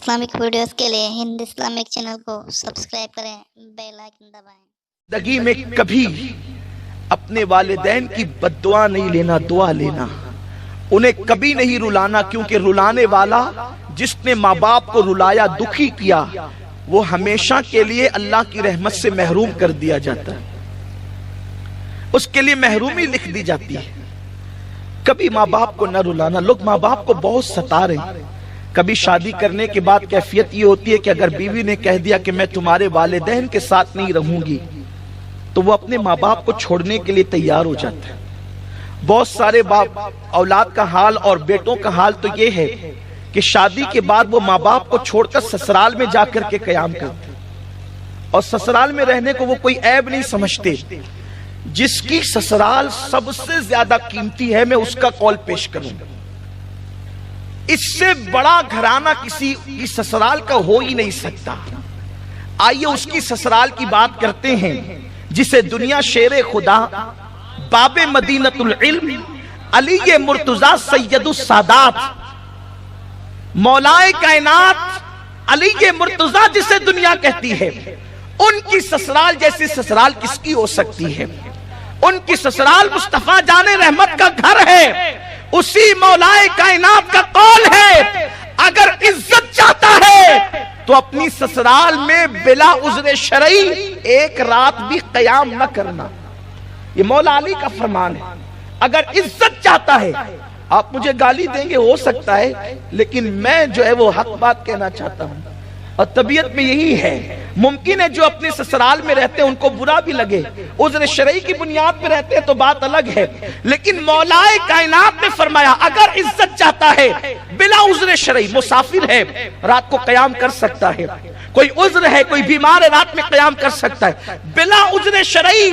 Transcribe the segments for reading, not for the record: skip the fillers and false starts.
Islamic videos کے لیے ہند Islamic channel کو سبسکرائب کریں، بیل آئکن دبائیں۔ زندگی میں کبھی اپنے والدین کی بد دعا نہیں لینا، دعا لینا۔ انہیں کبھی نہیں رلانا، کیونکہ رلانے والا جس نے ماں باپ کو رلایا، دکھی کیا، وہ ہمیشہ کے لیے اللہ کی رحمت سے محروم کر دیا جاتا ہے، اس کے لیے محرومی لکھ دی جاتی ہے۔ کبھی ماں باپ کو نہ رلانا۔ لوگ ماں باپ کو بہت ستا رہے ہیں۔ کبھی شادی کرنے کے بعد کیفیت یہ ہوتی ہے کہ اگر بیوی نے کہہ دیا کہ میں تمہارے والدین کے ساتھ نہیں رہوں گی، تو وہ اپنے ماں باپ کو چھوڑنے کے لیے تیار ہو جاتا ہے۔ بہت سارے باپ اولاد کا حال اور بیٹوں کا حال تو یہ ہے کہ شادی کے بعد وہ ماں باپ کو چھوڑ کر سسرال میں جا کر کے قیام کرتے ہیں، اور سسرال میں رہنے کو وہ کوئی عیب نہیں سمجھتے۔ جس کی سسرال سب سے زیادہ قیمتی ہے، میں اس کا قول پیش کروں گا۔ اس سے بڑا گھرانہ کسی کی سسرال کا ہو ہی نہیں سکتا۔ آئیے اس کی سسرال کی بات کرتے ہیں جسے دنیا شیر خدا، باب مدینۃ العلم، علی مرتضی سید السادات، مولائے کائنات علی مرتضی جسے دنیا کہتی ہے، ان کی سسرال جیسی سسرال کس کی ہو سکتی ہے؟ ان کی سسرال مصطفیٰ جان رحمت کا گھر ہے۔ اسی مولائے کائنات کا قول ہے، اگر عزت چاہتا ہے تو اپنی سسرال میں بلا عذر شرعی ایک رات بھی قیام نہ کرنا۔ یہ مولا علی کا فرمان ہے۔ اگر عزت چاہتا ہے، آپ مجھے گالی دیں گے ہو سکتا ہے، لیکن میں جو ہے وہ حق بات کہنا چاہتا ہوں، اور طبیعت میں یہی ہے۔ ممکن ہے جو اپنے سسرال میں رہتے ہیں ان کو برا بھی لگے، عذر شرعی کی بنیاد پہ رہتے ہیں تو بات الگ ہے، لیکن مولائے کائنات نے فرمایا اگر عزت چاہتا ہے، بلا عذر شرعی، مسافر ہے رات کو قیام کر سکتا ہے، کوئی عذر ہے، کوئی بیمار ہے رات میں قیام کر سکتا ہے، بلا عذر شرعی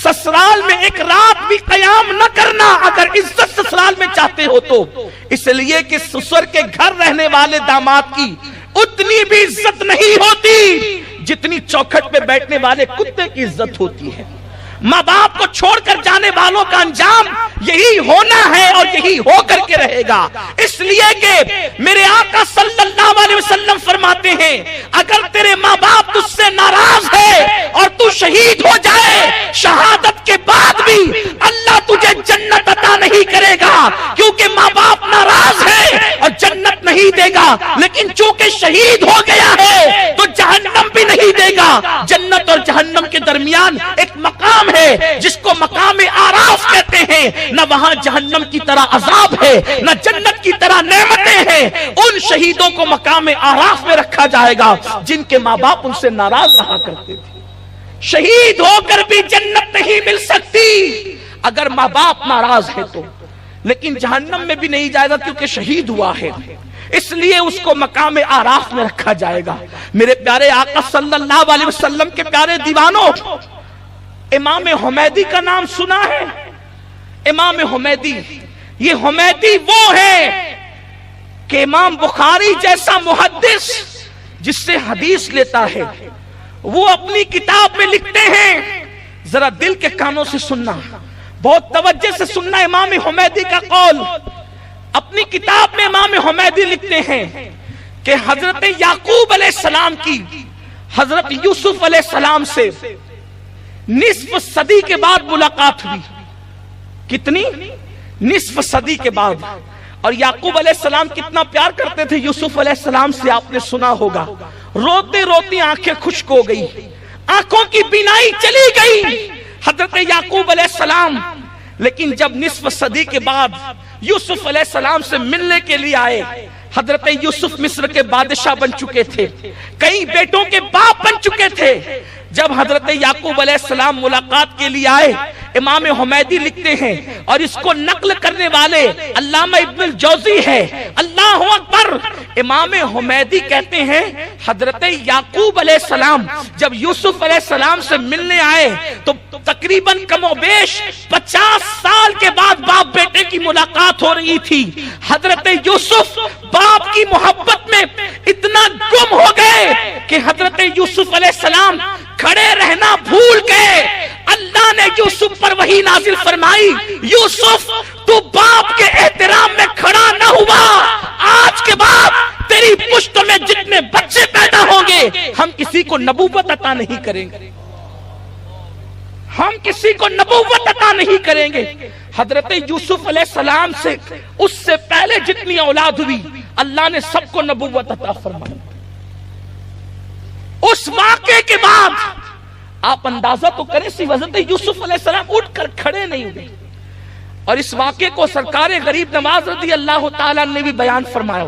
سسرال میں ایک رات بھی قیام نہ کرنا اگر عزت سسرال میں چاہتے ہو تو۔ اس لیے کہ سسر کے گھر رہنے والے داماد کی اتنی بھی عزت نہیں ہوتی جتنی چوکھٹ پہ بیٹھنے والے کتے کی عزت ہوتی ہے۔ ماں باپ کو چھوڑ کر جانے والوں کا انجام یہی ہونا ہے اور یہی ہو کر کے رہے گا۔ اس لیے کہ میرے آقا صلی اللہ علیہ وسلم فرماتے ہیں اگر تیرے ماں باپ تجھ سے ناراض ہے اور تو شہید ہو جائے، شہادت کے بعد بھی اللہ تجھے جنت عطا نہیں کرے گا، کیونکہ ماں باپ ناراض ہے اور جنت نہیں دے گا، لیکن چونکہ شہید ہو گیا ہے تو جہنم بھی نہیں دے گا۔ جنت اور جہنم کے درمیان ایک مقام ہے جس کو مقام آراف کہتے ہیں، نہ وہاں جہنم کی طرح عذاب ہے نہ جنت کی طرح نعمتیں ہیں۔ ان شہیدوں کو مقام آراف میں رکھا جائے گا جن کے ماں باپ ان سے ناراض رہا کرتے تھے۔ شہید ہو کر بھی جنت نہیں مل سکتی اگر ماں باپ ناراض ہے تو، لیکن جہنم میں بھی نہیں جائے گا کیونکہ شہید ہوا ہے، اس لیے اس کو مقام آراف میں رکھا جائے گا۔ میرے پیارے آقا صلی اللہ علیہ وسلم کے پیارے دیوانوں، امام حمیدی کا نام سنا ہے؟ امام حمیدی، یہ حمیدی وہ ہے کہ امام بخاری جیسا محدث جس سے حدیث لیتا ہے، وہ اپنی کتاب میں لکھتے ہیں، ذرا دل کے کانوں سے سننا، بہت توجہ سے سننا امام حمیدی کا قول۔ اپنی کتاب میں امام حمیدی لکھتے ہیں کہ حضرت یعقوب علیہ السلام کی حضرت یوسف علیہ السلام سے نصف صدی کے بعد ملاقات ہوئی۔ کتنی؟ نصف صدی کے بعد۔ اور یعقوب علیہ السلام کتنا پیار کرتے تھے یوسف علیہ السلام سے، آپ نے سنا ہوگا، روتے روتے آنکھیں خشک ہو گئی، آنکھوں کی بینائی چلی گئی حضرت یعقوب علیہ السلام۔ لیکن جب نصف صدی کے بعد یوسف علیہ السلام سے ملنے کے لیے آئے، حضرت یوسف مصر کے بادشاہ بن چکے تھے، کئی بیٹوں کے باپ بن چکے تھے۔ جب حضرت یعقوب علیہ السلام ملاقات کے لیے آئے، امام حمیدی لکھتے ہیں، اور اس کو نقل کرنے والے علامہ ابن الجوزی ہے، اللہ اکبر، امام حمیدی کہتے ہیں حضرت یعقوب علیہ السلام جب یوسف علیہ السلام سے ملنے آئے تو تقریباً کم و بیش 50 سال کے بعد باپ بیٹے کی ملاقات ہو رہی تھی۔ حضرت یوسف باپ کی محبت میں اتنا گم ہو گئے کہ حضرت یوسف علیہ السلام کھڑے رہنا بھول گئے۔ اللہ نے یوسف پر وحی نازل فرمائی، یوسف تو باپ کے احترام میں کھڑا نہ ہوا، آج کے بعد تیری پشت میں کے ہم کسی کو نبوت عطا نہیں کریں گے، ہم کسی کو نبوت عطا نہیں کریں گے۔ حضرت یوسف علیہ السلام سے اس سے پہلے جتنی اولاد ہوئی اللہ نے سب کو نبوت عطا فرمائی۔ اس واقعے کے بعد آپ اندازہ تو کریں سی حضرت یوسف علیہ السلام اٹھ کر کھڑے نہیں ہوئے، اور اس واقعے کو سرکار غریب نواز رضی اللہ تعالیٰ نے بھی بیان فرمایا،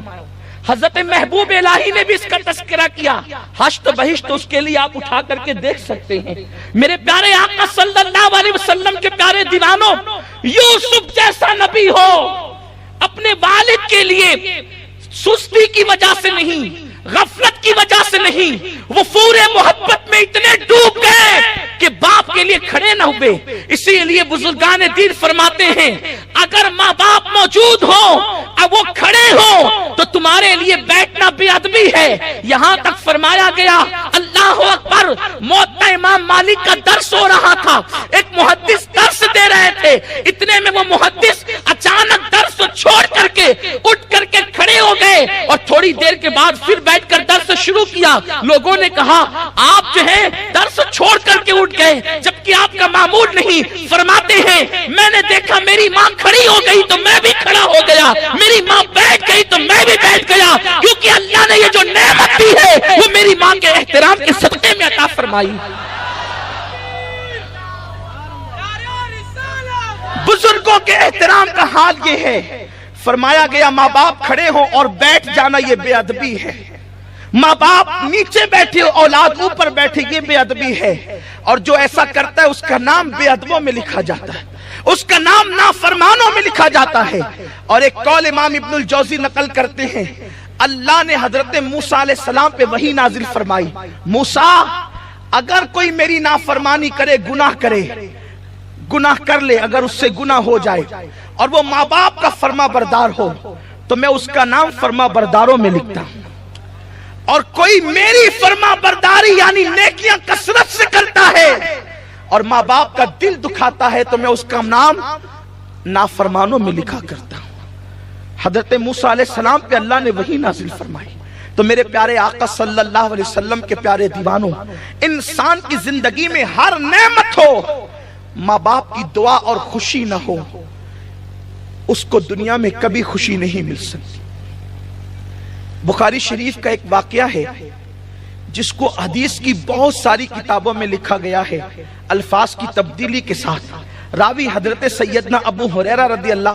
حضرت محبوب الہی نے بھی اس کا تذکرہ کیا۔ حشت بہشت اس کے لیے آپ اٹھا کر کے دیکھ سکتے ہیں۔ میرے پیارے آقا صلی اللہ علیہ وسلم کے پیارے دیوانوں، یوسف جیسا نبی ہو اپنے والد کے لیے سستی کی وجہ سے نہیں، غفلت کی وجہ سے نہیں، وہ پورے محبت میں اتنے ڈوب گئے کہ باپ کے لیے کھڑے نہ ہوئے۔ اسی لیے بزرگان دین فرماتے ہیں اگر ماں باپ موجود ہو اب وہ کھڑے ہو تو تمہارے لیے بیٹھنا بے ادبی ہے۔ یہاں تک فرمایا گیا اللہ اکبر، موت امام مالک کا درس ہو رہا تھا، ایک محدث درس دے رہے تھے، اتنے میں وہ محدث اچانک درس چھوڑ کر کے اٹھ کر کے کھڑے ہو گئے اور تھوڑی دیر کے بعد پھر بیٹھ کر درس شروع کیا۔ لوگوں نے کہا آپ جو ہے درس چھوڑ کر کے اٹھ گئے جبکہ آپ کا معمول نہیں۔ فرماتے ہیں میں نے دیکھا میری ماں کھڑی ہو گئی تو میں بھی کھڑا ہو گیا، میری ماں بیٹھ گئی تو میں بھی بیٹھ گیا، کیونکہ اللہ نے یہ جو نعمت دی ہے وہ میری ماں کے احترام کے صدقے میں عطا فرمائی۔ بزرگوں کے احترام کا حال یہ ہے، فرمایا گیا ماں باپ کھڑے ہوں اور بیٹھ جانا یہ بے ادبی ہے، ماں باپ نیچے بیٹھے اولاد اوپر بیٹھے یہ بے ادبی ہے، اور جو ایسا کرتا ہے اس کا نام بے ادبوں میں لکھا جاتا ہے، اس کا نام نافرمانوں میں لکھا جاتا ہے۔ اور ایک قول امام ابن الجوزی نقل کرتے ہیں اللہ نے حضرت موسیٰ علیہ السلام پہ وحی نازل فرمائی، موسیٰ اگر کوئی میری نافرمانی کرے، گناہ کر لے، اگر اس سے گناہ ہو جائے اور وہ ماں باپ کا فرما بردار ہو تو میں اس کا نام فرما برداروں میں لکھتا ہوں، اور کوئی میری فرما برداری یعنی نیکیاں کثرت سے کرتا ہے اور ماں باپ کا دل دکھاتا ہے تو میں اس کا نام نافرمانوں میں لکھا کرتا ہوں۔ حضرت موسیٰ علیہ السلام پہ اللہ نے وحی نازل فرمائی۔ تو میرے پیارے آقا صلی اللہ علیہ وسلم کے پیارے دیوانوں، انسان کی زندگی میں ہر نعمت ہو، ماں باپ کی دعا اور خوشی نہ ہو اس کو دنیا میں کبھی خوشی نہیں مل سکتی۔ بخاری شریف کا ایک واقعہ ہے جس کو حدیث کی بہت ساری کتابوں میں لکھا گیا ہے الفاظ کی تبدیلی کے ساتھ۔ راوی حضرت سیدنا ابو ہریرہ رضی اللہ